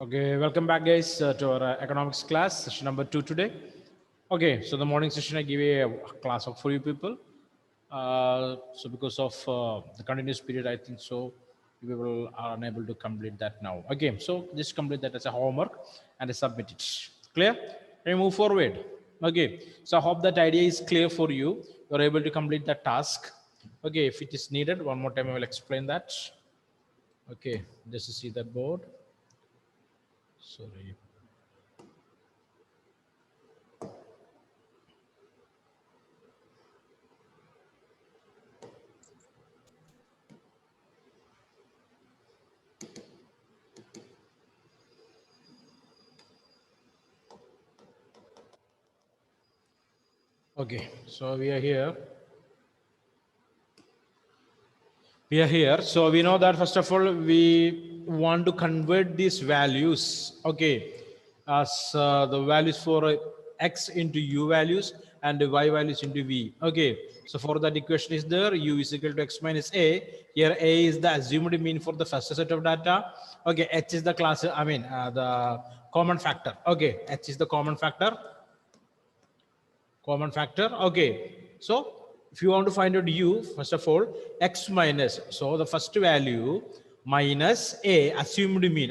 Okay, welcome back, guys, to our economics class, session number 2 today. Okay, so the morning session I give you a class of 4 people. So because of the continuous period, I think so we will are unable to complete that now. Okay, so just complete that as a homework and submit it. Clear? Can we move forward? Okay, so I hope that idea is clear for you. You're able to complete that task. Okay, if it is needed, one more time I will explain that. Okay, just to see that board. Sorry. Okay, so we are here. So we know that first of all, we want to convert these values, okay, as the values for x into u values and the y values into v. Okay, so for that equation is there, u is equal to x minus a. Here a is the assumed mean for the first set of data. Okay, h is the class, the common factor. Okay, h is the common factor. Okay, so if you want to find out u, first of all, x minus, so the first value minus a, assumed mean.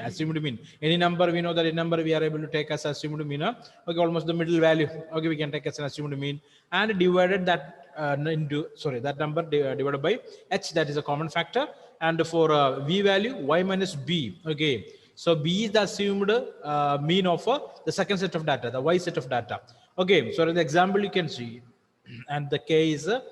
Any number, we know that a number we are able to take as assumed mean. Okay, almost the middle value. Okay, we can take as an assumed mean and divided that that number divided by h, that is a common factor. And for v value, y minus b. Okay, so b is the assumed mean of the second set of data, the y set of data. Okay, so in the example you can see, and the k is the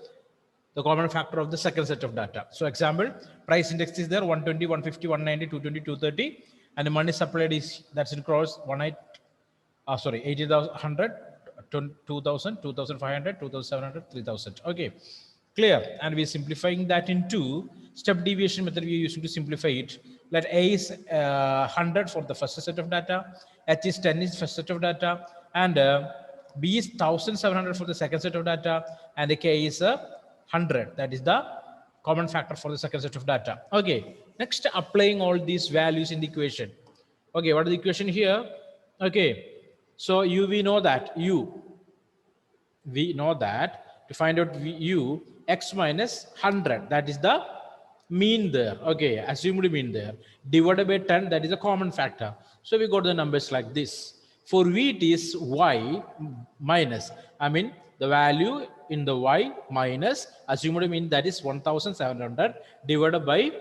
common factor of the second set of data. So example, price index is there 120, 150, 190, 220, 230, and the money supplied is that's in crores 80,100, 2,000, 2,500, 2,700, 3,000. Okay, clear. And we're simplifying that into step deviation method. We're using to simplify it. Let a is 100 for the first set of data, h is 10 is first set of data, and b is 1,700 for the second set of data, and the k is 100. That is the common factor for the second set of data. Okay, next applying all these values in the equation. Okay, what is the equation here? Okay, so we know that to find out u, x minus 100, that is the mean there. Okay, assumed mean there, divided by 10, that is a common factor. So we got the numbers like this. For v it is y minus, the value in the y minus assumed mean, that is 1,700 divided by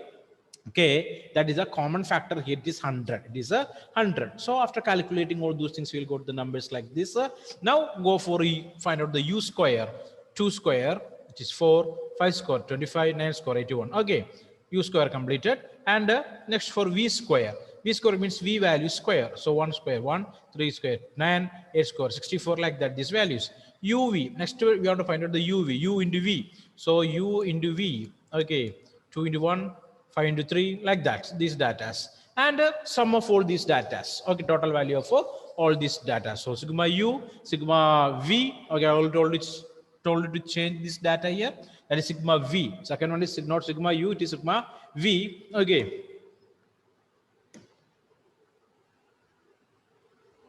k, that is a common factor here, it is 100. It is a 100. So after calculating all those things, we'll go to the numbers like this. Now go for find out the u square. 2 square, which is 4, 5 square 25, 9 square 81. Okay, u square completed. And next for v square. V square means v value square. So 1 square 1, 3 square 9, 8 square 64, like that, these values. uv, next we want to find out the uv, u into v. So u into v, okay, 2 into 1, 5 into 3, like that, these datas. And sum of all these datas. Okay, total value of all these data. So sigma u, sigma v. Okay, I already told you to change this data here. That is sigma v. Second one is not sigma u, it is sigma v. Okay.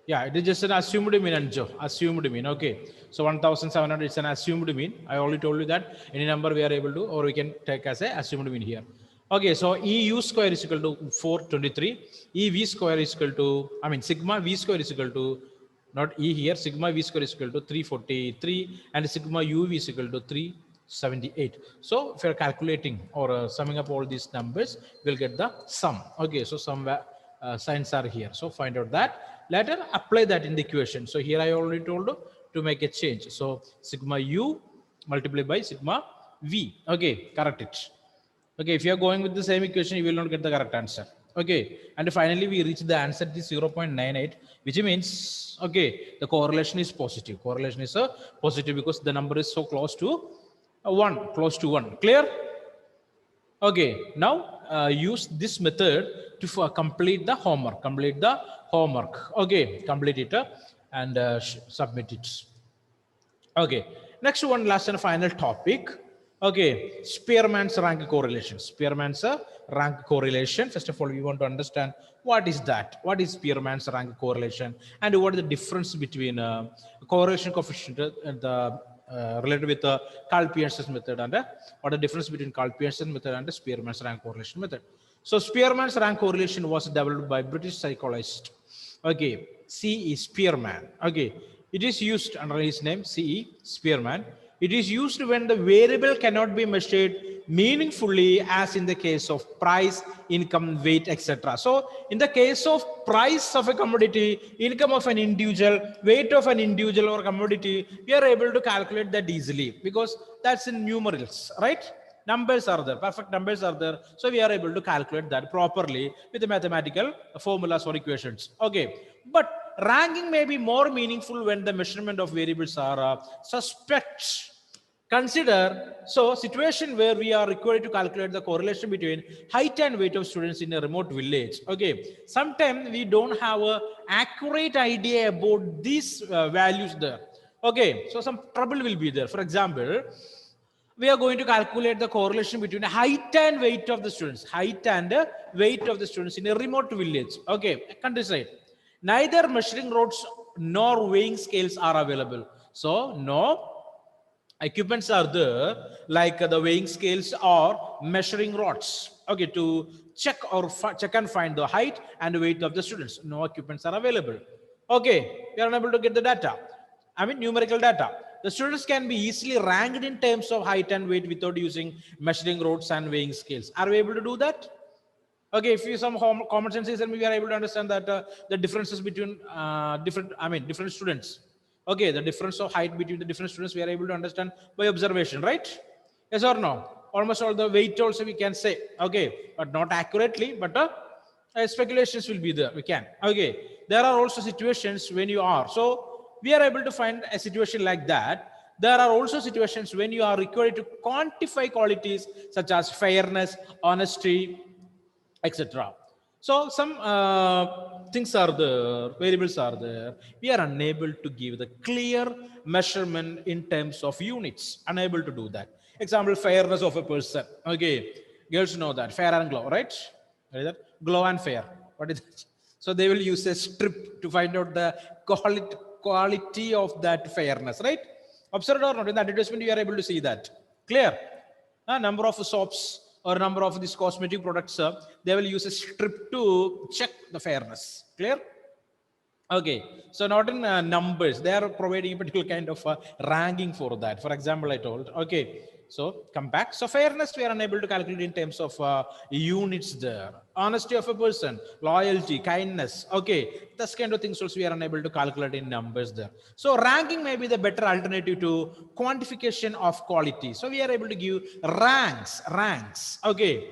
Yeah, it is just an assumed mean, Anjo. Assumed mean. Okay. So 1,700 is an assumed mean. I already told you that any number we are able to, or we can take as a assumed mean here. Okay, so EU square is equal to 423. EV square is equal to, sigma V square is equal to, not E here, sigma V square is equal to 343, and sigma UV is equal to 378. So if you're calculating or summing up all these numbers, we'll get the sum. Okay, so some signs are here. So find out that. Later apply that in the equation. So here I already told you to make a change. So sigma U multiplied by sigma V. Okay, correct it. Okay, if you are going with the same equation, you will not get the correct answer. Okay, and finally we reach the answer is 0.98, which means, okay, the correlation is positive. Correlation is positive because the number is so close to 1, close to 1. Clear? Okay, now use this method to complete the homework. Okay, complete it and submit it. Okay, next one, last and final topic. Okay, Spearman's rank correlation. Spearman's rank correlation. First of all, we want to understand what is that? What is Spearman's rank correlation, and what is the difference between correlation coefficient and the related with the Karl-Pearson method, and what the difference between Karl-Pearson method and the Spearman's rank correlation method. So Spearman's rank correlation was developed by British psychologist. Okay, C.E. Spearman. Okay, it is used under his name C.E. Spearman. It is used when the variable cannot be measured meaningfully, as in the case of price, income, weight, etc. So in the case of price of a commodity, income of an individual, weight of an individual or commodity, we are able to calculate that easily because that's in numerals, right? Numbers are there, perfect numbers are there. So we are able to calculate that properly with the mathematical formulas or equations. Okay, but ranking may be more meaningful when the measurement of variables are suspect. Consider, so situation where we are required to calculate the correlation between height and weight of students in a remote village. Okay, sometimes we don't have a accurate idea about these values there. Okay, so some trouble will be there. For example, we are going to calculate the correlation between height and weight of the students, height and weight of the students in a remote village. Okay, countryside. Neither measuring rods nor weighing scales are available. So no equipments are there like the weighing scales or measuring rods. Okay, to check check and find the height and weight of the students. No equipments are available. Okay, we are unable to get the data. I mean numerical data. The students can be easily ranked in terms of height and weight without using measuring rods and weighing scales. Are we able to do that? Okay, if you some common sense is, then we are able to understand that the differences between different students. Okay, the difference of height between the different students we are able to understand by observation, right? Yes or no? Almost all the weight also we can say. Okay, but not accurately, but speculations will be there. We can. Okay, there are also situations when you are. So we are able to find a situation like that. There are also situations when you are required to quantify qualities such as fairness, honesty, etc. So some things are there, variables are there. We are unable to give the clear measurement in terms of units, unable to do that. Example, fairness of a person. Okay, girls know that, fair and glow, right? What is that? Glow and fair. What is that? So they will use a strip to find out the quality of that fairness, right? Observed or not, in the advertisement you are able to see that. Clear? A number of soaps or number of these cosmetic products, they will use a strip to check the fairness. Clear? Okay, so not in numbers, they are providing a particular kind of ranking for that. For example, I told, okay, so come back. So fairness, we are unable to calculate in terms of units there. Honesty of a person, loyalty, kindness, okay, this kind of things also we are unable to calculate in numbers there. So ranking may be the better alternative to quantification of quality. So we are able to give ranks, okay.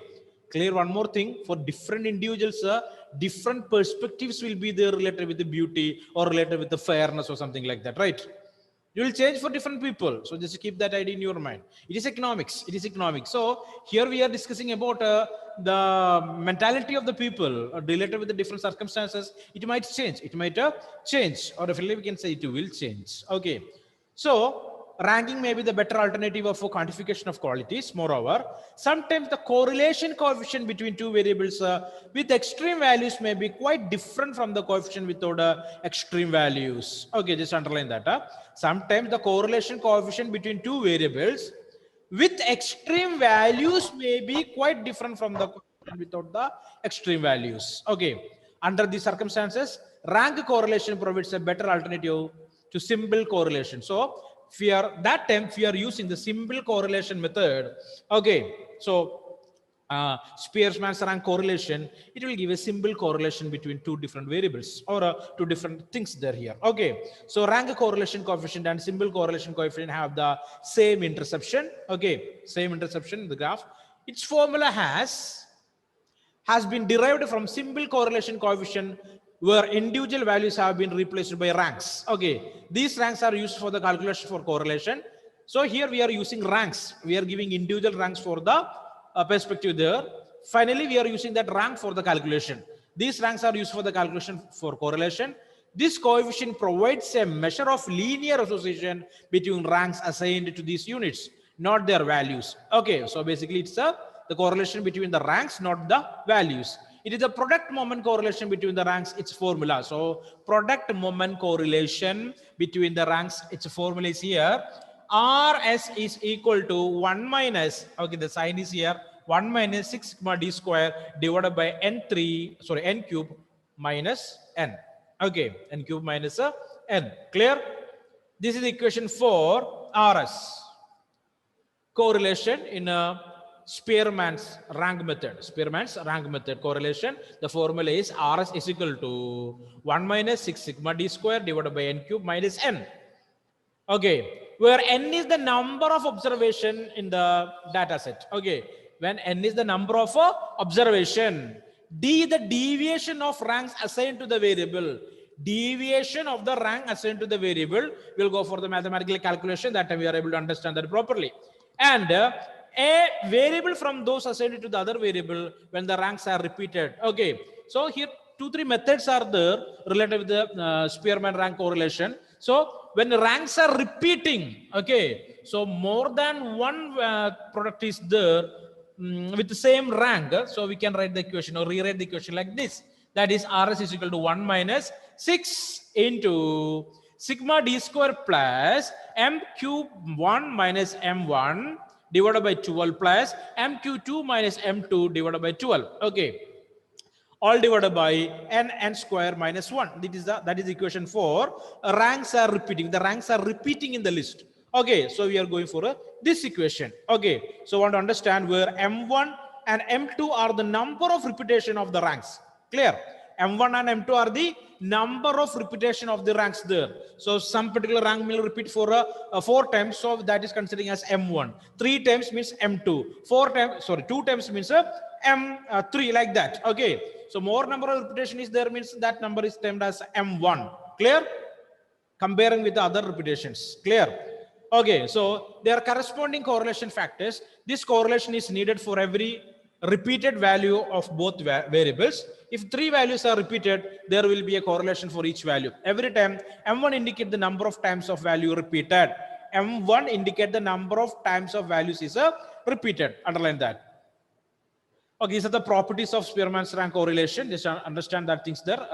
Clear one more thing, for different individuals, different perspectives will be there related with the beauty or related with the fairness or something like that, right? You will change for different people. So just keep that idea in your mind. It is economics. It is economics. So here we are discussing about the mentality of the people related with the different circumstances. It might change. It might change, or definitely we can say it will change. Okay. So ranking may be the better alternative of quantification of qualities. Moreover, sometimes the correlation coefficient between two variables with extreme values may be quite different from the coefficient without extreme values. Okay, just underline that. Sometimes the correlation coefficient between two variables with extreme values may be quite different from the coefficient without the extreme values. Okay, under these circumstances, rank correlation provides a better alternative to simple correlation. So that time we are using the simple correlation method. Okay, so Spearman's rank correlation, it will give a simple correlation between two different variables or two different things there here. Okay, so rank correlation coefficient and simple correlation coefficient have the same interception. Okay, same interception in the graph. Its formula has been derived from simple correlation coefficient where individual values have been replaced by ranks. Okay, these ranks are used for the calculation for correlation. So here we are using ranks. We are giving individual ranks for the perspective there. Finally, we are using that rank for the calculation. These ranks are used for the calculation for correlation. This coefficient provides a measure of linear association between ranks assigned to these units. not their values. Okay, so basically it's the correlation between the ranks, not the values. It is a product moment correlation between the ranks, its formula. So product moment correlation between the ranks, its formula is here. RS is equal to 1 minus, okay, the sign is here, 1 minus 6 sigma d square divided by n cube minus n. Okay, n cube minus n. Clear? This is equation for RS. Correlation in a Spearman's rank method. Spearman's rank method correlation. The formula is RS is equal to 1 minus 6 sigma d square divided by n cube minus n. Okay, where n is the number of observation in the data set. Okay, when n is the number of observation, d the deviation of ranks assigned to the variable. Deviation of the rank assigned to the variable. We'll go for the mathematical calculation. That time we are able to understand that properly. And a variable from those assigned to the other variable when the ranks are repeated. Okay, so here 2-3 methods are there related with the Spearman rank correlation. So when the ranks are repeating, okay, so more than one product is there with the same rank, so we can write the equation or rewrite the equation like this. That is RS is equal to 1 minus 6 into sigma d square plus m cube 1 minus m1 divided by 12 plus mq2 minus m2 divided by 12. Okay, all divided by n square minus 1. That is equation 4. Ranks are repeating. The ranks are repeating in the list. Okay, so we are going for this equation. Okay, so I want to understand where m1 and m2 are the number of repetition of the ranks. Clear? M1 and M2 are the number of repetition of the ranks there. So some particular rank will repeat for 4 times. So that is considering as M1. 3 times means M2. 2 times means M3 like that. Okay. So more number of repetition is there means that number is termed as M1. Clear? Comparing with the other repetitions. Clear? Okay. So there are corresponding correlation factors. This correlation is needed for every repeated value of both variables. If 3 values are repeated, there will be a correlation for each value. Every time M1 indicate the number of times of value repeated. M1 indicate the number of times of values is repeated. Underline that. Okay, these are the properties of Spearman's rank correlation. Just understand that things there.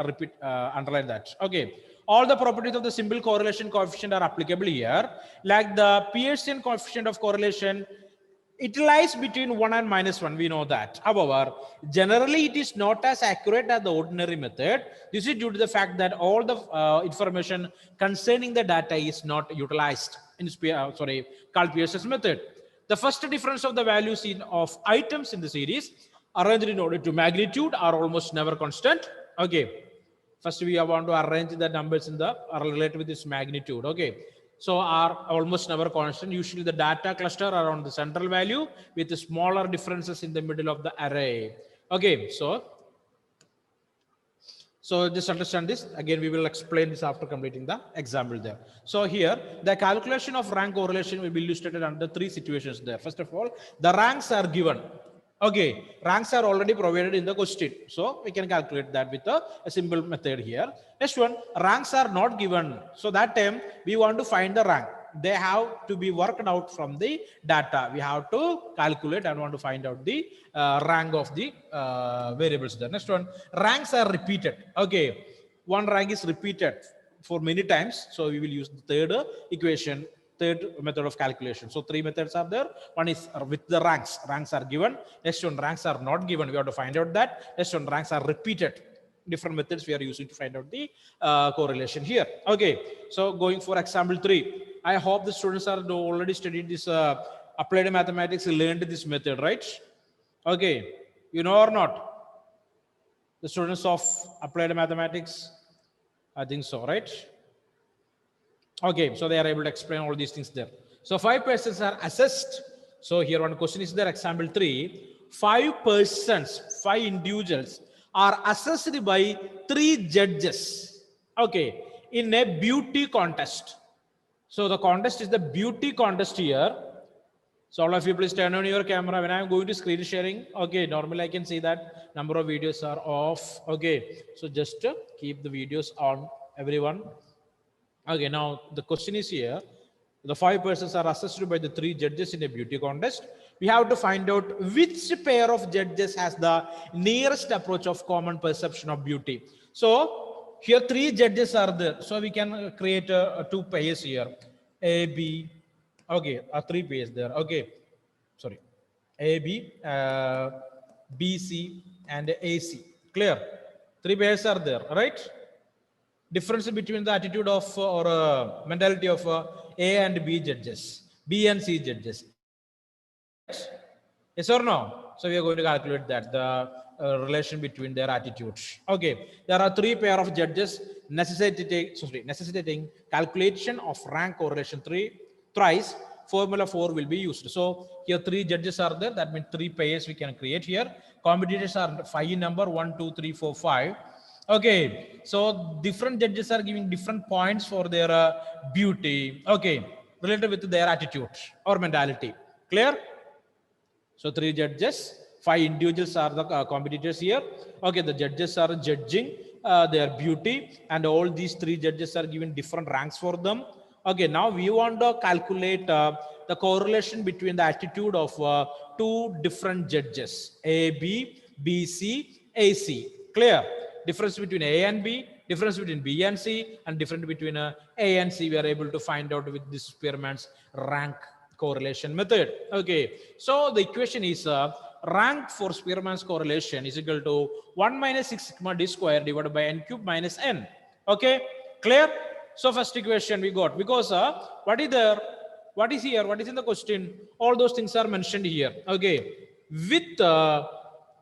Underline that. Okay. All the properties of the simple correlation coefficient are applicable here. Like the Pearson coefficient of correlation, it lies between 1 and minus 1. We know that. However, generally it is not as accurate as the ordinary method. This is due to the fact that all the information concerning the data is not utilized in Karl Pearson's method. The first difference of the values of items in the series arranged in order to magnitude are almost never constant. Okay. First we want to arrange the numbers in the related with this magnitude. Okay. So are almost never constant. Usually the data cluster around the central value with the smaller differences in the middle of the array. Okay, so just understand this. Again, we will explain this after completing the example there. So here, the calculation of rank correlation will be illustrated under 3 situations there. First of all, the ranks are given. Okay, ranks are already provided in the question. So we can calculate that with a simple method here. Next one, ranks are not given. So that time we want to find the rank. They have to be worked out from the data. We have to calculate and want to find out the rank of the variables there. Next one, ranks are repeated. Okay, one rank is repeated for many times. So we will use the third method of calculation. So 3 methods are there. One is with the ranks. Ranks are given. Next one, ranks are not given. We have to find out that. Next one, ranks are repeated. Different methods we are using to find out the correlation here. Okay, so going for example 3. I hope the students are already studied this applied mathematics, learned this method, right? Okay, you know or not? The students of applied mathematics, I think so, right? Okay, so they are able to explain all these things there. So 5 persons are assessed. So here one question is there, example 3. 5 persons, 5 individuals are assessed by 3 judges. Okay, in a beauty contest. So the contest is the beauty contest here. So all of you please turn on your camera when I am going to screen sharing. Okay, normally I can see that number of videos are off. Okay, so just keep the videos on, everyone. Okay, now the question is here. The 5 persons are assessed by the 3 judges in a beauty contest. We have to find out which pair of judges has the nearest approach of common perception of beauty. So here 3 judges are there. So we can create 2 pairs here. A, B. Okay, 3 pairs there. Okay, sorry. A, B, B, C, and A, C. Clear? 3 pairs are there, right? Difference between the attitude of or mentality of A and B judges, B and C judges. Yes or no? So we are going to calculate that the relation between their attitudes. Okay, there are 3 pair of judges necessitating calculation of rank correlation thrice. Formula 4 will be used. So here 3 judges are there. That means 3 pairs we can create here. Competitors are 5 number 1, 2, 3, 4, 5. Okay, so different judges are giving different points for their beauty. Okay, related with their attitude or mentality. Clear? So 3 judges, 5 individuals are the competitors here. Okay, the judges are judging their beauty, and all these 3 judges are given different ranks for them. Okay, now we want to calculate the correlation between the attitude of 2 different judges, A, B, B, C, A, C. Clear? Difference between A and B, difference between B and C, and difference between A and C, we are able to find out with this Spearman's rank correlation method. Okay, so the equation is rank for Spearman's correlation is equal to 1 minus 6 sigma d square divided by n cube minus n. Okay, clear? So first equation we got, because what is there, what is here, what is in the question, all those things are mentioned here. Okay, with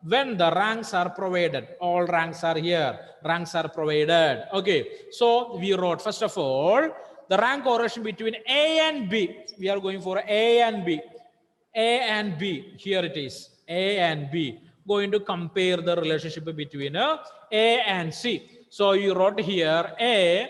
when the ranks are provided, all ranks are here, ranks are provided. Okay, so we wrote first of all the rank correlation between A and B. We are going for A and B. A and B, here it is, A and B. Going to compare the relationship between A and C. So you wrote here A,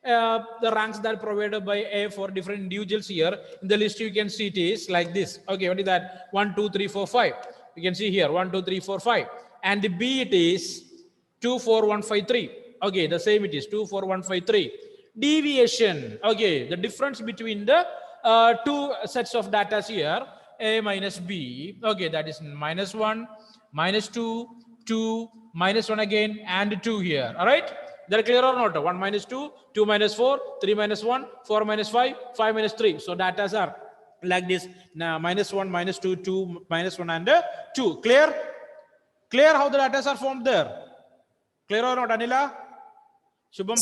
the ranks that are provided by A for different individuals here. In the list you can see it is like this. Okay, what is that? 1, 2, 3, 4, 5. You can see here 1, 2, 3, 4, 5. And B it is 2, 4, 1, 5, 3. Okay, the same it is 2, 4, 1, 5, 3. Deviation. Okay, the difference between the 2 sets of data here, A minus B. Okay, that is minus 1, minus 2, 2, minus 1 again, and 2 here. All right, they're clear or not? 1 minus 2, 2 minus 4, 3 minus 1, 4 minus 5, 5 minus 3. So data are like this. Now minus 1, minus 2, 2, minus 1, and 2. Clear? Clear how the data are formed there? Clear or not, Anila? Shubham?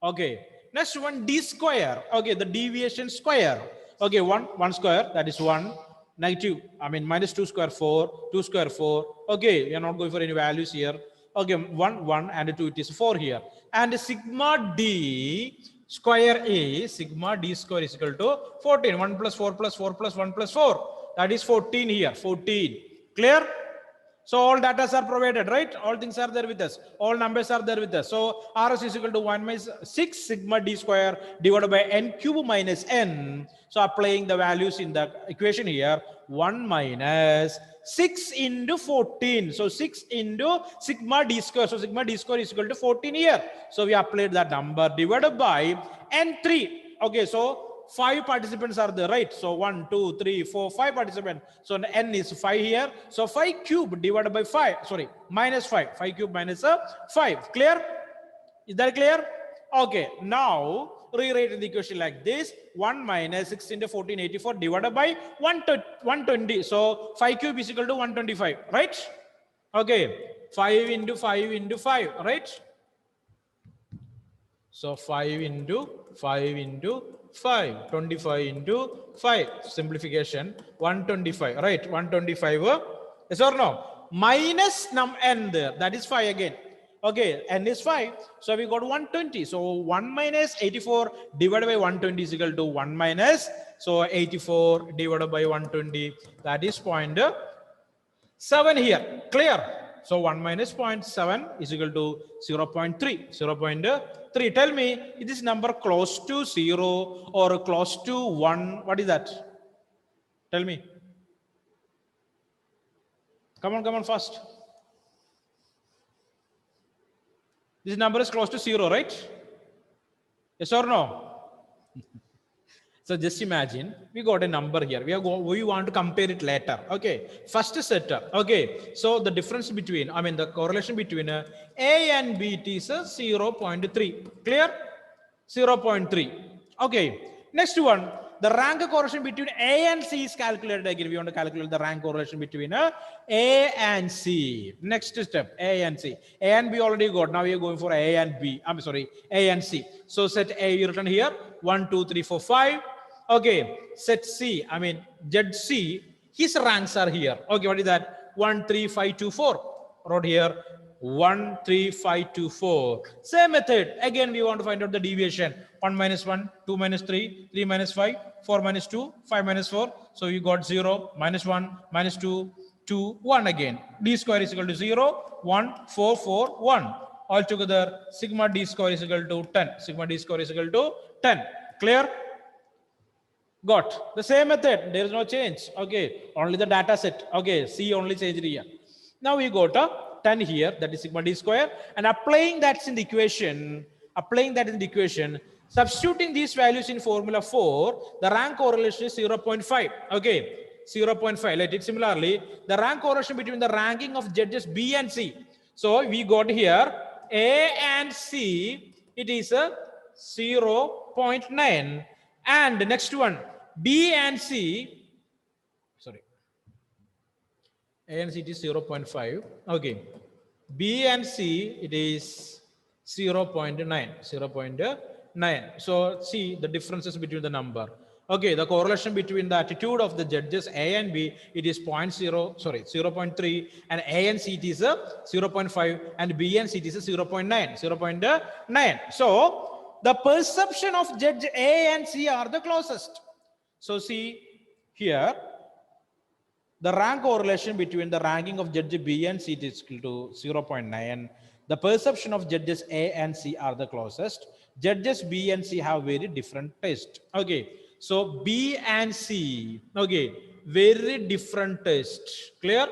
Okay. Next one, d square. Okay, the deviation square. Okay, 1 square, that is 1. Negative, I mean minus 2 square 4, 2 square 4. Okay, we are not going for any values here. Okay, 1, 1, and 2, it is 4 here. And sigma d square is, sigma d square is equal to 14. 1 plus 4 plus 4 plus 1 plus 4. That is 14 here, 14. Clear? So all data are provided, right? All things are there with us. All numbers are there with us. So RS is equal to 1 minus 6 sigma d square divided by n cube minus n. So applying the values in the equation here, 1 minus 6 into 14. So 6 into sigma d square. So sigma d square is equal to 14 here. So we applied that number divided by n3. Okay, so 5 participants are there, right? So 1, 2, 3, 4, 5 participants. So n is 5 here. So 5 cube divided by 5, sorry, minus 5. 5 cube minus 5. Clear? Is that clear? Okay, now rewrite the equation like this. 1 minus 6 into 14, 84 divided by 120. So 5 cube is equal to 125, right? Okay, 5 into 5 into 5, right? So 5 into 5 into 5, 25 into 5, simplification, 125, right? 125, yes or no? Minus n there, that is 5 again. Okay, n is 5, so we got 120. So 1 minus 84 divided by 120 is equal to 1 minus, so 84 divided by 120, that is 0.7 here. Clear? So 1 minus 0.7 is equal to 0.3. 0.3. Tell me, is this number close to 0 or close to 1? What is that? Tell me. Come on fast. This number is close to 0, right? Yes or no? So just imagine we got a number here. We want to compare it later. Okay. First setup. Okay. So the difference between, the correlation between A and B it is 0.3. Clear? 0.3. Okay. Next one. The rank correlation between A and C is calculated again. We want to calculate the rank correlation between A and C. Next step, A and C. A and B already got. Now we are going for A and B. A and C. So set A written here. 1, 2, 3, 4, 5. Okay. Set C. ZC. His ranks are here. Okay. What is that? 1, 3, 5, 2, 4. Wrote here. 1, 3, 5, 2, 4. Same method. Again, we want to find out the deviation. 1 minus 1, 2 minus 3, 3 minus 5, 4 minus 2, 5 minus 4. So you got 0, minus 1, minus 2, 2, 1 again. D square is equal to 0, 1, 4, 4, 1. Altogether, sigma D square is equal to 10. Sigma D square is equal to 10. Clear? Got the same method. There is no change. Okay. Only the data set. Okay. C only changed here. Now we got a 10 here, that is sigma D square, and applying that in the equation, substituting these values in formula 4, the rank correlation is 0.5. Okay, 0.5. Let it similarly, the rank correlation between the ranking of judges B and C. So we got here A and C, it is a 0.9, and the next one B and C, A and C it is 0.5. Okay. B and C it is 0.9. So see the differences between the number. Okay, the correlation between the attitude of the judges A and B, it is 0.3, and A and C it is 0.5, and B and C it is 0.9. So the perception of judge A and C are the closest. So see here, the rank correlation between the ranking of judge B and C is equal to 0.9. The perception of judges A and C are the closest. Judges B and C have very different taste. Okay. So B and C, okay, very different taste. Clear?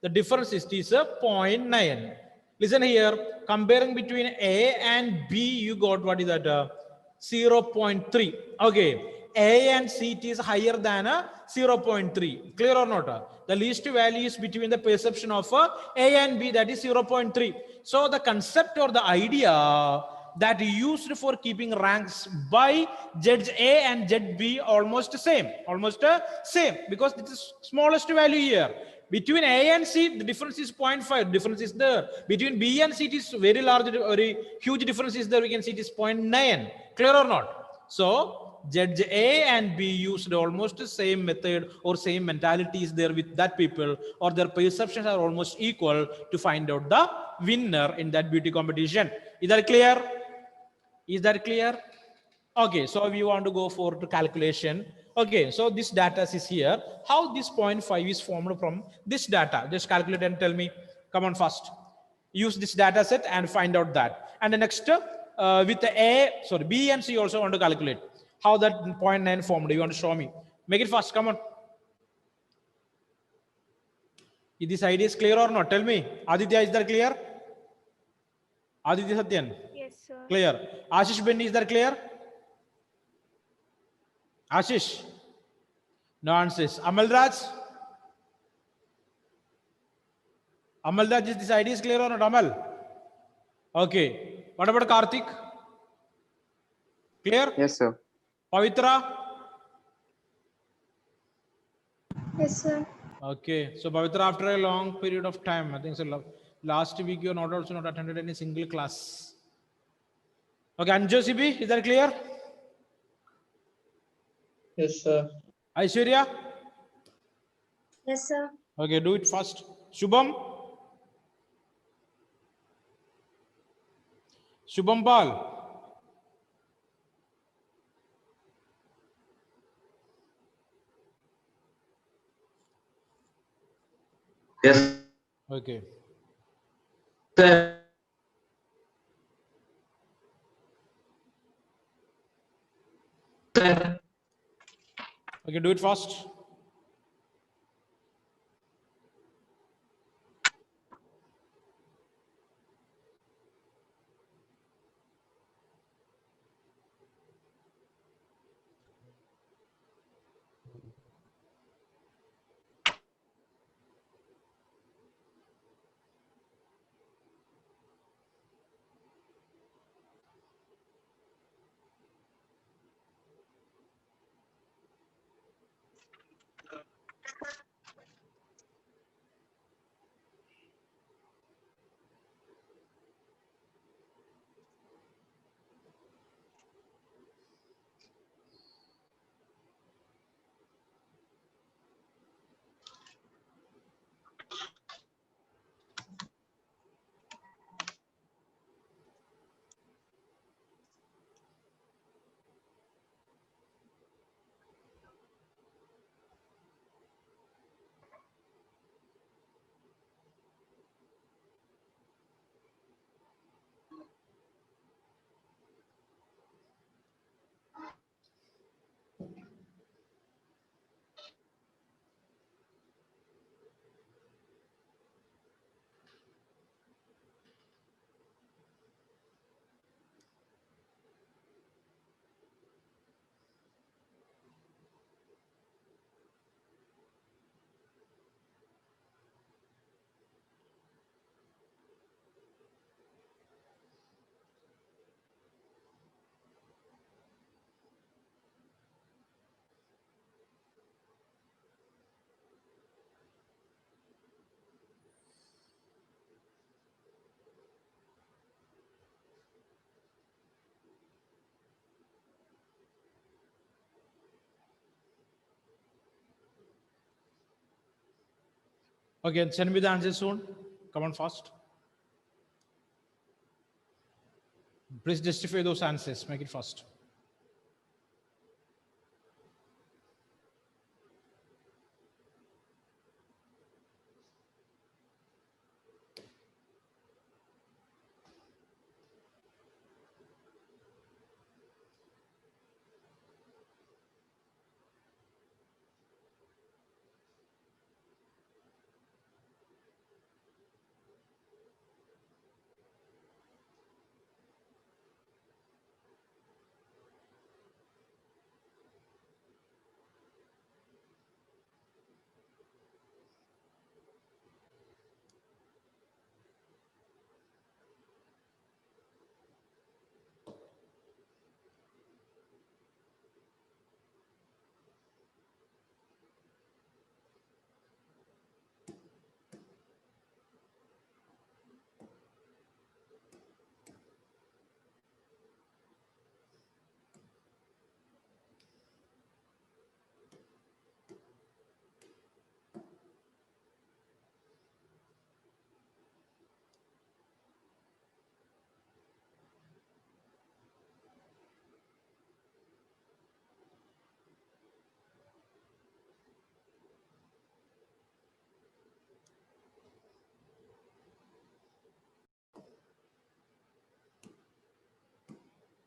The difference is 0.9. Listen here, comparing between A and B, you got what is that? 0.3. Okay. A and C it is higher than 0.3. Clear or not? The least value is between the perception of A and B, that is 0.3. So the concept or the idea that used for keeping ranks by judge A and judge B almost same, because it is smallest value here. Between A and C, the difference is 0.5. Difference is there. Between B and C, it is very large, very huge difference is there. We can see it is 0.9. Clear or not? So judge A and B used almost the same method or same mentality is there with that people, or their perceptions are almost equal to find out the winner in that beauty competition. Is that clear? Is that clear? Okay, so we want to go for the calculation. Okay, so this data is here. How this 0.5 is formed from this data? Just calculate and tell me. Come on, first. Use this data set and find out that. And the next, with the B and C also want to calculate. How that 0.9 formed? You want to show me? Make it fast. Come on. Is this idea is clear or not? Tell me. Aditya, is that clear? Aditya Satyan? Yes, sir. Clear. Ashish Benny, is that clear? Ashish? No answers. Amal Raj? Amal Raj, is this idea is clear or not, Amal? Okay. What about Karthik? Clear? Yes, sir. Pavitra? Yes, sir. Okay. So Pavitra, after a long period of time, I think so last week you are not also not attended any single class. Okay. Anjo CB, is that clear? Yes, sir. Aishwarya? Yes, sir. Okay, do it first. Shubham? Shubham Pal? Yes, Okay. sir. Sir. Okay, do it fast. Okay, send me the answer soon. Come on fast. Please justify those answers. Make it fast.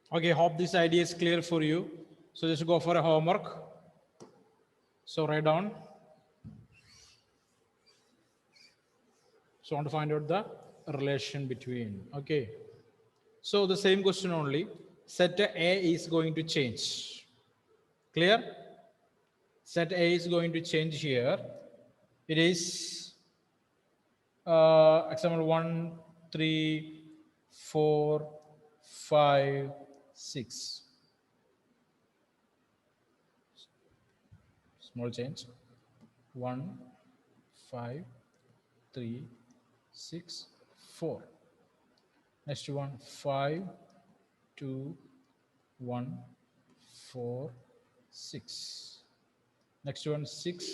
Okay, hope this idea is clear for you. So just go for a homework. So write down. So I want to find out the relation between. Okay. So the same question only. Set A is going to change. Clear? Set A is going to change here. It is example 1, 3, 4, 5, 6. Small change. 1, 5, 3, 6, 4. Next one 5, 2, 1, 4, 6. Next one 6,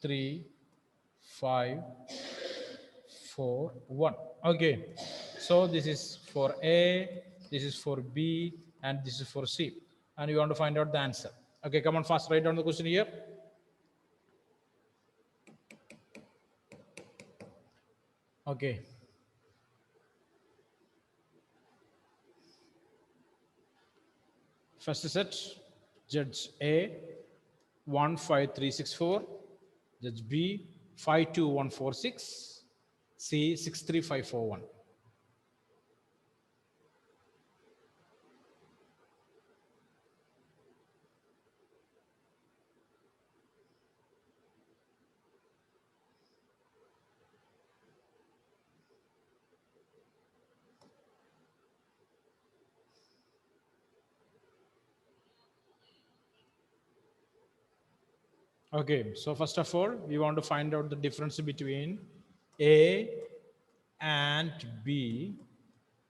3, 5, 4, 1. Okay. So this is for A, this is for B, and this is for C. And you want to find out the answer. Okay, come on fast, write down the question here. Okay. First set, judge A 15364, judge B 52146, C 63541. Okay, so first of all, we want to find out the difference between A and B.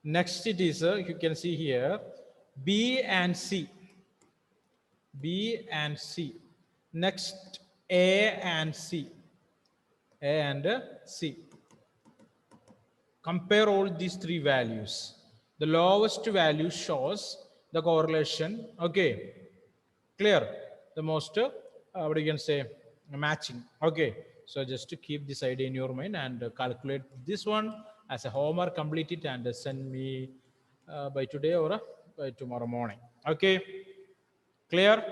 Next it is, you can see here, B and C. B and C. Next, A and C. A and C. Compare all these three values. The lowest value shows the correlation. Okay, clear? The most, what you can say, matching. Okay, so just to keep this idea in your mind and calculate this one as a homework, complete it and send me by today or by tomorrow morning. Okay, clear?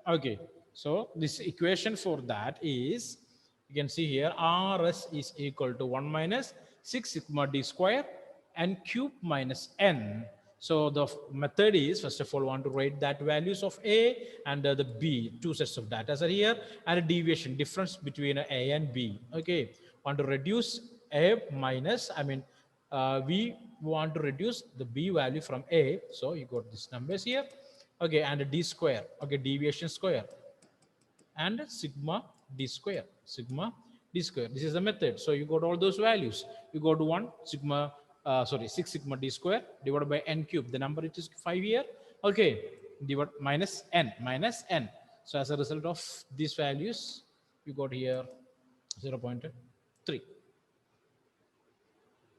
Okay, so this equation for that is, you can see here, RS is equal to 1 minus 6 sigma d square n cube minus n. So the method is, first of all, want to write that values of A and the B, two sets of data are here, and a deviation difference between A and B. Okay, want to reduce A minus, we want to reduce the B value from A. So you got these numbers here. Okay, and a D square. Okay, deviation square and sigma d square. Sigma d square. This is the method. So you got all those values. You go to 6 sigma d square divided by n cube. The number it is 5 here. Okay, divide minus n. So as a result of these values, you got here 0.5. 3.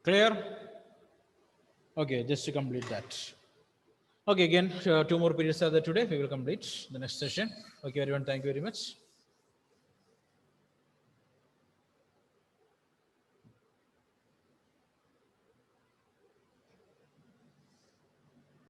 Clear? Okay, just to complete that. Okay, again, 2 more periods are there today. We will complete the next session. Okay, everyone, thank you very much.